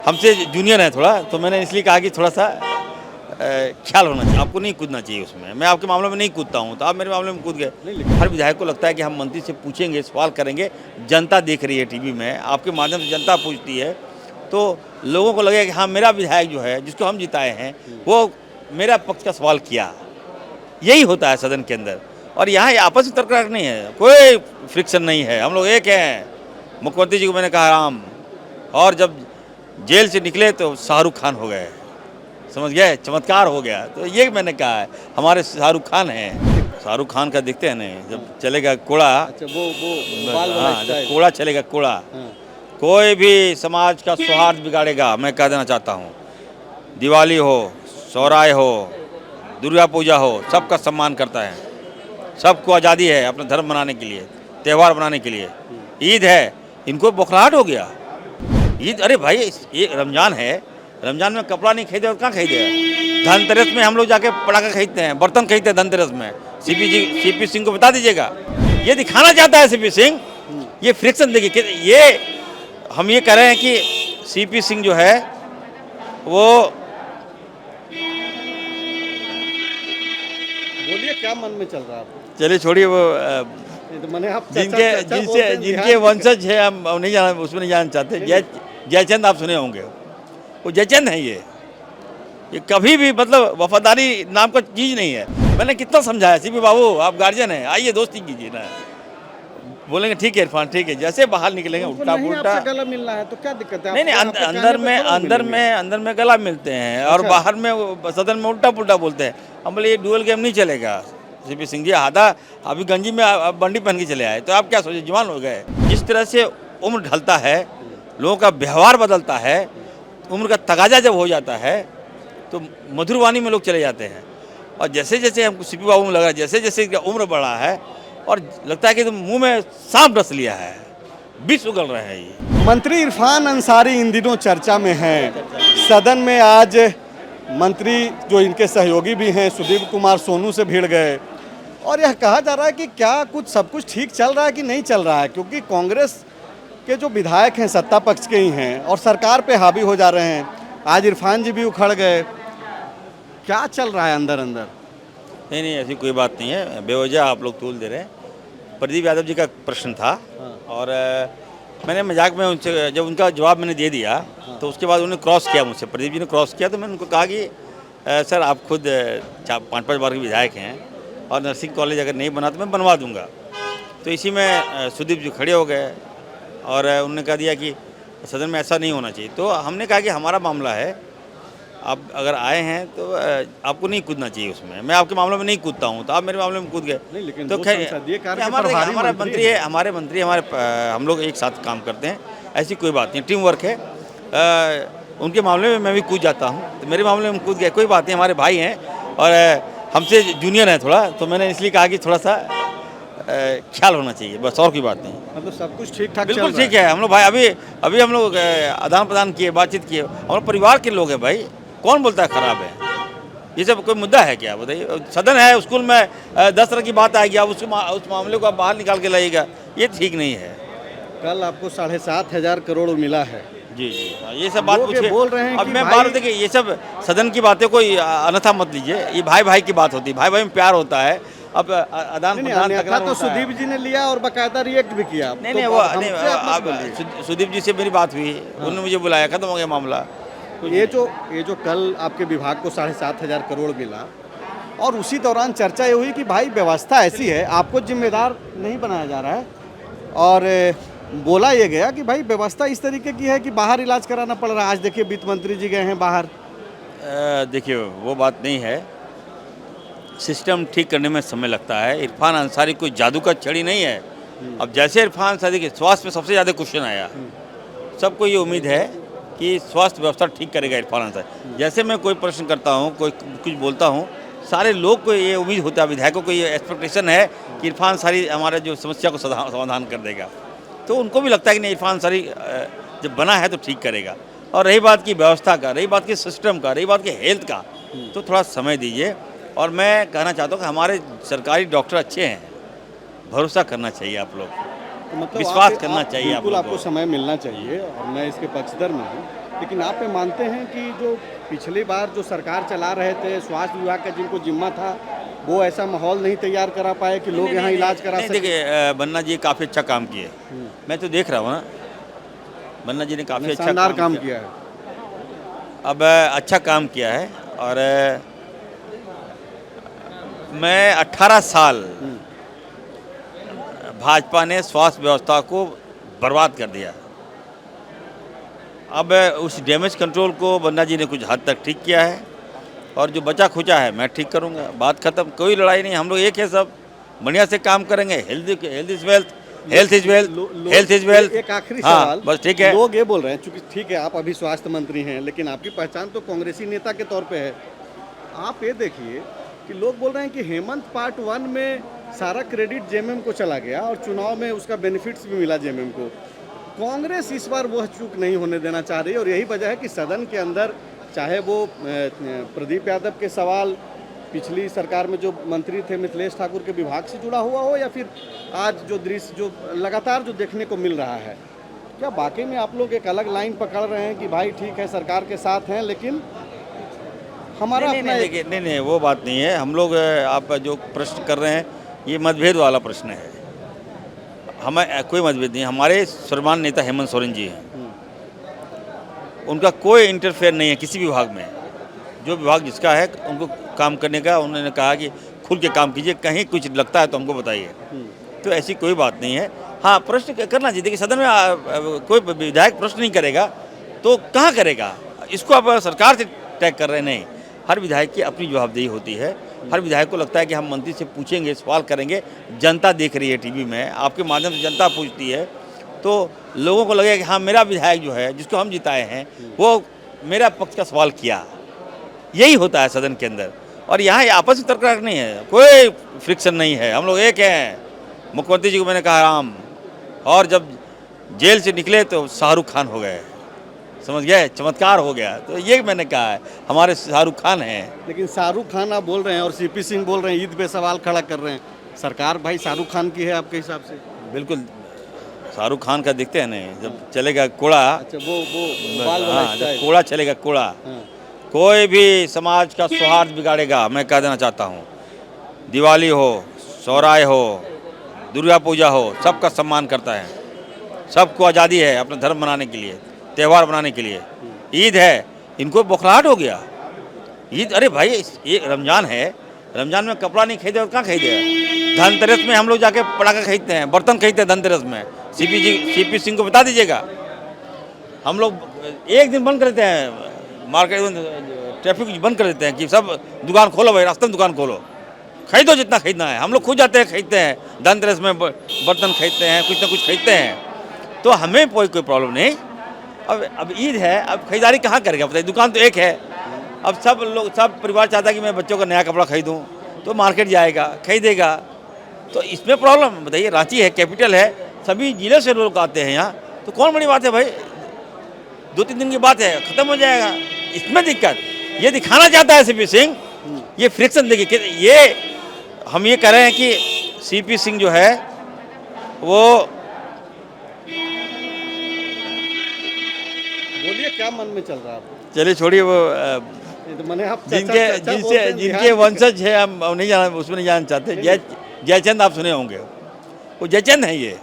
हमसे जूनियर है थोड़ा, तो मैंने इसलिए कहा कि थोड़ा सा ख्याल होना चाहिए, आपको नहीं कूदना चाहिए उसमें। मैं आपके मामले में नहीं कूदता हूँ, तो आप मेरे मामले में कूद गए। हर विधायक को लगता है कि हम मंत्री से पूछेंगे, सवाल करेंगे, जनता देख रही है टीवी में, आपके माध्यम से जनता पूछती है, तो लोगों को लगेगा कि हाँ मेरा विधायक जो है, जिसको हम जिताए हैं, वो मेरा पक्ष का सवाल किया। यही होता है सदन के अंदर। और यहाँ आपस में तर्क नहीं है, कोई फ्रिक्शन नहीं है, हम लोग एक हैं। मुख्यमंत्री जी को मैंने कहा राम, और जब जेल से निकले तो शाहरुख खान हो गए, समझ गए, चमत्कार हो गया। तो ये मैंने कहा है, हमारे शाहरुख खान हैं। शाहरुख खान का देखते हैं नहीं, जब चलेगा कोड़ा, अच्छा वो हाँ, जब कोड़ा चलेगा कोड़ा, कोई भी समाज का सौहार्द बिगाड़ेगा। मैं कह देना चाहता हूँ, दिवाली हो, सोहराय हो, दुर्गा पूजा हो, सबका सम्मान करता है, सबको आज़ादी है अपना धर्म मनाने के लिए, त्यौहार मनाने के लिए। ईद है, इनको बौखलाहट हो गया। ईद, अरे भाई ये रमज़ान है, रमज़ान में कपड़ा नहीं खरीदे और कहाँ खरीदे? धनतेरस में हम लोग जाके पटाखा खरीदते हैं, बर्तन खरीदते हैं धनतेरस में। सीपी सिंह को बता दीजिएगा, ये दिखाना चाहता है सीपी सिंह। ये फ्रिक्शन देखिए, ये हम ये कह रहे हैं कि सीपी सिंह जो है वो, बोलिए क्या मन में चल रहा है आपको? चलिए छोड़िए, वो ये तो मैंने आप जिनके वंशज है, हम नहीं जाना, उसमें नहीं जाना चाहते। जयचंद आप सुने होंगे, वो जयचंद है। ये कभी भी मतलब वफादारी नाम का चीज़ नहीं है। मैंने कितना समझाया, सीपी बाबू आप गार्जियन हैं, आइए दोस्ती कीजिए ना। बोलेंगे ठीक है इरफान, ठीक है, जैसे बाहर निकलेंगे उल्टा पुल्टा। गला मिलना है तो क्या दिक्कत है? नहीं, अंदर में गला मिलते हैं, और बाहर में सदन में उल्टा पुल्टा बोलते हैं। हम बोले ये डुअल गेम नहीं चलेगा। सीपी सिंह जी आधा अभी गंजी में बंडी पहन के चले आए, तो आप क्या सोचे, जवान हो गए। जिस तरह से उम्र ढलता है, लोगों का व्यवहार बदलता है, उम्र का तगाजा जब हो जाता है, तो मधुरवाणी में लोग चले जाते हैं। और जैसे जैसे हमको सीपी बाबू में लगा, जैसे जैसे उम्र बढ़ा है, और लगता है कि तो मुंह में सांप डस लिया है, विष उगल रहे हैं। ये मंत्री इरफान अंसारी इन दिनों चर्चा में हैं। सदन में आज मंत्री जो इनके सहयोगी भी हैं, सुदीप कुमार सोनू से भिड़ गए, और यह कहा जा रहा है कि क्या कुछ सब कुछ ठीक चल रहा है कि नहीं चल रहा है, क्योंकि कांग्रेस के जो विधायक हैं सत्ता पक्ष के ही हैं और सरकार पे हावी हो जा रहे हैं। आज इरफान जी भी उखड़ गए, क्या चल रहा है अंदर अंदर? नहीं, ऐसी कोई बात नहीं है, बेवजह आप लोग तूल दे रहे हैं। प्रदीप यादव जी का प्रश्न था, और मैंने मजाक में उनसे जब उनका जवाब मैंने दे दिया, तो उसके बाद उन्होंने क्रॉस किया मुझसे, प्रदीप जी ने क्रॉस किया। तो मैंने उनको कहा कि सर आप खुद 5-5 बार के विधायक हैं, और नर्सिंग कॉलेज अगर नहीं बना तो मैं बनवा दूंगा। तो इसी में सुदीप जी खड़े हो गए, और उन्होंने कह दिया कि सदन में ऐसा नहीं होना चाहिए। तो हमने कहा कि हमारा मामला है, आप अगर आए हैं तो आपको नहीं कूदना चाहिए उसमें। मैं आपके मामले में नहीं कूदता हूँ, तो आप मेरे मामले में कूद गए। तो हमारा मंत्री है, हमारे मंत्री हमारे, हम लोग एक साथ काम करते हैं, ऐसी कोई बात नहीं, टीम वर्क है। उनके मामले में मैं भी कूद जाता हूँ, तो मेरे मामले में कूद गए, कोई बात नहीं, हमारे भाई हैं, और हमसे जूनियर हैं थोड़ा, तो मैंने इसलिए कहा कि थोड़ा सा ख्याल होना चाहिए, बस, और कोई बात नहीं। मतलब सब कुछ ठीक ठाक? बिल्कुल ठीक है। हम लोग भाई अभी हम लोग आदान प्रदान किए, बातचीत किए, हमारे परिवार के लोग हैं भाई, कौन बोलता है खराब है? ये सब कोई मुद्दा है क्या, बताइए? सदन है, स्कूल में 10 तरह की बात आएगी, आप उस मामले को आप बाहर निकाल के लाइएगा, ये ठीक नहीं है। कल आपको 7,500 करोड़ मिला है। जी, ये सब बात पूछिए, बोल रहे हैं। अब मैं बात, देखिए ये सब सदन की बातें कोई अन्यथा मत लीजिए, ये भाई भाई की बात होती है, भाई भाई में प्यार होता है। अब आदान प्रदान तो सुदीप जी ने लिया और बाकायदा रिएक्ट भी किया। नहीं, वो सुदीप जी से मेरी बात हुई, उन्होंने मुझे बुलाया, खत्म हो गया मामला। तो ये जो कल आपके विभाग को 7,500 करोड़ मिला, और उसी दौरान चर्चा ये हुई कि भाई व्यवस्था ऐसी है, आपको जिम्मेदार नहीं बनाया जा रहा है, और बोला ये गया कि भाई व्यवस्था इस तरीके की है कि बाहर इलाज कराना पड़ रहा है। आज देखिए वित्त मंत्री जी गए हैं बाहर। देखिए वो बात नहीं है, सिस्टम ठीक करने में समय लगता है। इरफान अंसारी कोई जादू का छड़ी नहीं है। अब जैसे इरफान अंसारी के स्वास्थ्य में सबसे ज़्यादा क्वेश्चन आया, सबको ये उम्मीद है कि स्वास्थ्य व्यवस्था ठीक करेगा इरफान अंसारी। जैसे मैं कोई प्रश्न करता हूँ, कोई कुछ बोलता हूँ, सारे लोग को ये उम्मीद होता है, विधायकों को ये एक्सपेक्टेशन है कि इरफान अंसारी हमारे जो समस्या को समाधान कर देगा। तो उनको भी लगता है कि नहीं, इरफान अंसारी जब बना है तो ठीक करेगा। और रही बात की व्यवस्था का, रही बात की सिस्टम का, रही बात की हेल्थ का, तो थोड़ा समय दीजिए। और मैं कहना चाहता हूँ कि हमारे सरकारी डॉक्टर अच्छे हैं, भरोसा करना चाहिए आप लोग, तो मतलब विश्वास करना चाहिए। बिल्कुल आपको समय मिलना चाहिए, और मैं इसके पक्षधर में हूँ। लेकिन आप ये मानते हैं कि जो पिछली बार जो सरकार चला रहे थे, स्वास्थ्य विभाग का जिनको जिम्मा था, वो ऐसा माहौल नहीं तैयार करा पाए कि लोग यहाँ इलाज करा नहीं, सकें? देखिए बन्ना जी काफ़ी अच्छा काम किए, मैं तो देख रहा हूँ ना, बन्ना जी ने काफ़ी अच्छा शानदार काम किया है। अब अच्छा काम किया है। और मैं 18 साल भाजपा ने स्वास्थ्य व्यवस्था को बर्बाद कर दिया। अब उस डैमेज कंट्रोल को बन्ना जी ने कुछ हद तक ठीक किया है, और जो बचा खुचा है मैं ठीक करूंगा। बात खत्म, कोई लड़ाई नहीं, हम लोग एक है, सब बढ़िया से काम करेंगे। Health is wealth, health is wealth, health is wealth. एक आखिरी हाँ, सवाल, बस ठीक है। लोग ये बोल रहे हैं, चूंकि ठीक है आप अभी स्वास्थ्य मंत्री हैं, लेकिन आपकी पहचान तो कांग्रेसी नेता के तौर पे है। आप ये देखिए कि लोग बोल रहे हैं कि हेमंत पार्ट 1 में सारा क्रेडिट जेएमएम को चला गया और चुनाव में उसका बेनिफिट्स भी मिला जेएमएम को। कांग्रेस इस बार वह चूक नहीं होने देना चाह रही है, और यही वजह है कि सदन के अंदर चाहे वो प्रदीप यादव के सवाल पिछली सरकार में जो मंत्री थे मिथिलेश ठाकुर के विभाग से जुड़ा हुआ हो, या फिर आज जो दृश्य जो लगातार जो देखने को मिल रहा है, क्या वाकई में आप लोग एक अलग लाइन पकड़ रहे हैं कि भाई ठीक है सरकार के साथ हैं, लेकिन हमारा नहीं, अपना नहीं, देखिए, नहीं वो बात नहीं है। हम लोग आप जो प्रश्न कर रहे हैं ये मतभेद वाला प्रश्न है। हमें कोई मतभेद नहीं। हमारे सर्वमान्य नेता हेमंत सोरेन जी हैं, उनका कोई इंटरफेयर नहीं है किसी विभाग में। जो विभाग जिसका है उनको काम करने का, उन्होंने कहा कि खुल के काम कीजिए, कहीं कुछ लगता है तो हमको बताइए। तो ऐसी कोई बात नहीं है। हाँ, प्रश्न करना चाहिए। देखिए सदन में कोई विधायक प्रश्न नहीं करेगा तो कहाँ करेगा, इसको आप सरकार से टैग कर रहे हैं। नहीं, हर विधायक की अपनी जवाबदेही होती है। हर विधायक को लगता है कि हम मंत्री से पूछेंगे, सवाल करेंगे, जनता देख रही है टीवी में, आपके माध्यम से जनता पूछती है, तो लोगों को लगेगा कि हाँ मेरा विधायक जो है जिसको हम जिताए हैं वो मेरा पक्ष का सवाल किया। यही होता है सदन के अंदर। और यहाँ आपस में तकरार नहीं है, कोई फ्रिक्शन नहीं है, हम लोग एक हैं। मुख्यमंत्री जी को मैंने कहा राम, और जब जेल से निकले तो शाहरुख खान हो गए, समझ गए, चमत्कार हो गया। तो ये मैंने कहा है, हमारे शाहरुख खान हैं। लेकिन शाहरुख खान आप बोल रहे हैं और सीपी सिंह बोल रहे हैं, ईद पे सवाल खड़ा कर रहे हैं। सरकार भाई शाहरुख खान की है आपके हिसाब से? बिल्कुल, शाहरुख खान का देखते हैं नहीं, जब चलेगा कोड़ा। अच्छा, वो बाल वाला हाँ, जब स्टाइल। कोड़ा चलेगा कोड़ा, हाँ। कोई भी समाज का सौहार्द बिगाड़ेगा। मैं कह देना चाहता हूँ, दिवाली हो, सोहराय हो, दुर्गा पूजा हो, सबका सम्मान करता है। सबको आज़ादी है अपना धर्म मनाने के लिए, त्यौहार मनाने के लिए। ईद है, इनको बौखलाहट हो गया। ईद, अरे भाई ये रमज़ान है, रमज़ान में कपड़ा नहीं खरीदे और कहाँ खरीदे? धनतेरस में हम लोग जाके पटाखा खरीदते हैं, बर्तन खरीदते हैं धनतेरस में। सीपी सिंह को बता दीजिएगा, हम लोग एक दिन बंद कर देते हैं, मार्केट ट्रैफिक बंद कर देते हैं कि सब दुकान खोलो भाई, रास्ते में दुकान खोलो, खरीदो जितना खरीदना है। हम लोग खुद जाते हैं, खरीदते हैं, धनतेरस में बर्तन खरीदते हैं, कुछ ना कुछ खरीदते हैं। तो हमें कोई प्रॉब्लम नहीं। अब ईद है, अब खरीदारी कहाँ करेगा बताइए? दुकान तो एक है। अब सब लोग, सब परिवार चाहता है कि मैं बच्चों का नया कपड़ा खरीदूँ, तो मार्केट जाएगा, खरीदेगा। तो इसमें प्रॉब्लम बताइए? रांची है, कैपिटल है, सभी जिले से लोग आते हैं यहाँ, तो कौन बड़ी बात है भाई? 2-3 दिन की बात है, ख़त्म हो जाएगा। इसमें दिक्कत ये दिखाना चाहता है सीपी सिंह। ये फ्रिक्शन देखिए, ये हम ये कह रहे हैं कि सीपी सिंह जो है वो, बोलिए क्या मन में चल रहा है? चलिए छोड़िए, वो तो मैंने आप जिनके वंशज है हम नहीं जाना, उसमें नहीं जाना चाहते। जयचंद आप सुने होंगे, वो जयचंद है। ये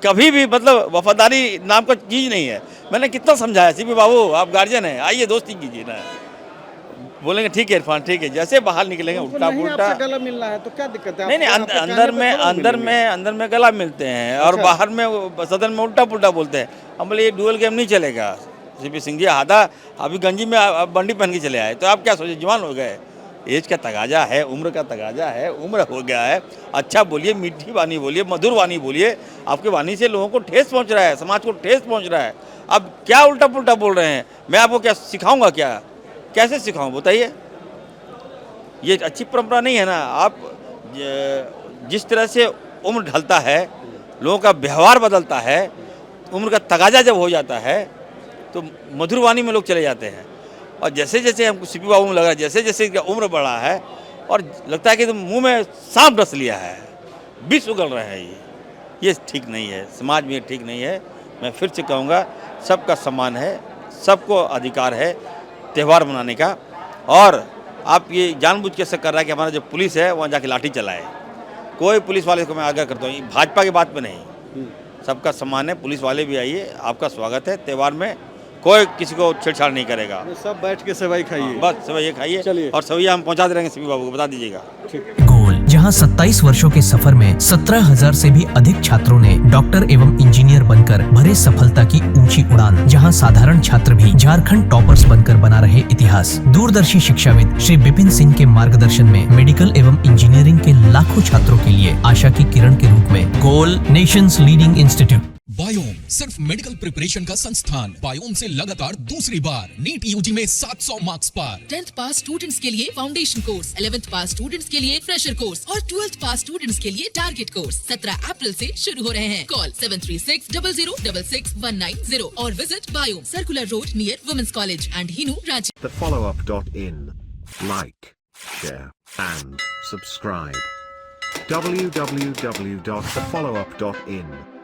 कभी भी मतलब वफादारी नाम का चीज़ नहीं है। मैंने कितना समझाया, सीपी बाबू आप गार्जियन हैं, आइए दोस्ती कीजिए ना। बोलेंगे ठीक है इरफान, ठीक है, जैसे बाहर निकलेंगे उल्टा पुल्टा। गला मिलना है तो क्या दिक्कत है? नहीं, अंदर में गला मिलते हैं और बाहर में सदन में उल्टा पुल्टा बोलते हैं। हम बोले ये डुअल गेम नहीं चलेगा सीपी सिंह जी। आधा अभी गंजी में बंडी पहन के चले आए, तो आप क्या सोचे? जवान हो गए, एज का तगाजा है, उम्र का तगाजा है, उम्र हो गया है। अच्छा बोलिए, मीठी वाणी बोलिए, मधुर वाणी बोलिए। आपके वाणी से लोगों को ठेस पहुंच रहा है, समाज को ठेस पहुंच रहा है। अब क्या उल्टा पुल्टा बोल रहे हैं? मैं आपको क्या सिखाऊंगा? क्या कैसे सिखाऊं बताइए? ये अच्छी परंपरा नहीं है ना। आप जिस तरह से उम्र ढलता है, लोगों का व्यवहार बदलता है, उम्र का तगाजा जब हो जाता है तो मधुर वाणी में लोग चले जाते हैं। और जैसे जैसे हमको सीपी बाबू में लग रहा है, जैसे जैसे इनका उम्र बढ़ा है और लगता है कि तो मुंह में सांप डस लिया है, विष उगल रहे हैं। ये ठीक नहीं है, समाज में ठीक नहीं है। मैं फिर से कहूँगा, सबका सम्मान है, सबको अधिकार है त्यौहार मनाने का। और आप ये जानबूझ के ऐसा कर रहा है कि हमारा जो पुलिस है वहाँ जाके लाठी चलाए। कोई पुलिस वाले को मैं आगाह करता हूँ, भाजपा की बात पे नहीं, सबका सम्मान है, पुलिस वाले भी आइए, आपका स्वागत है। त्यौहार में कोई किसी को छेड़छाड़ नहीं करेगा। सब बैठ के सेवई खाइए। बस सेवैया खाइए चलिए। और सेवैया हम पहुंचा दे रहेंगे सभी बाबू को, बता दीजिएगा। गोल, जहां 27 वर्षों के सफर में 17,000 से भी अधिक छात्रों ने डॉक्टर एवं इंजीनियर बनकर भरे सफलता की ऊंची उड़ान। जहां साधारण छात्र भी झारखंड टॉपर्स बनकर बना रहे इतिहास। दूरदर्शी शिक्षाविद श्री विपिन सिंह के मार्गदर्शन में मेडिकल एवं इंजीनियरिंग के लाखों छात्रों के लिए आशा की किरण के रूप में गोल, नेशंस लीडिंग इंस्टीट्यूट। बायोम सिर्फ मेडिकल प्रिपरेशन का संस्थान। बायोम से लगातार दूसरी बार नीट यूजी में 700 मार्क्स पार। 10th पास स्टूडेंट्स के लिए फाउंडेशन कोर्स, 11th पास स्टूडेंट्स के लिए फ्रेशर कोर्स और 12th पास स्टूडेंट्स के लिए टारगेट कोर्स 17 अप्रैल से शुरू हो रहे हैं। कॉल 7360066190 और visit Biome, circular road near women's college and Hinoo, Ranchi. thefollowup.in. Like, share, and subscribe. www.thefollowup.in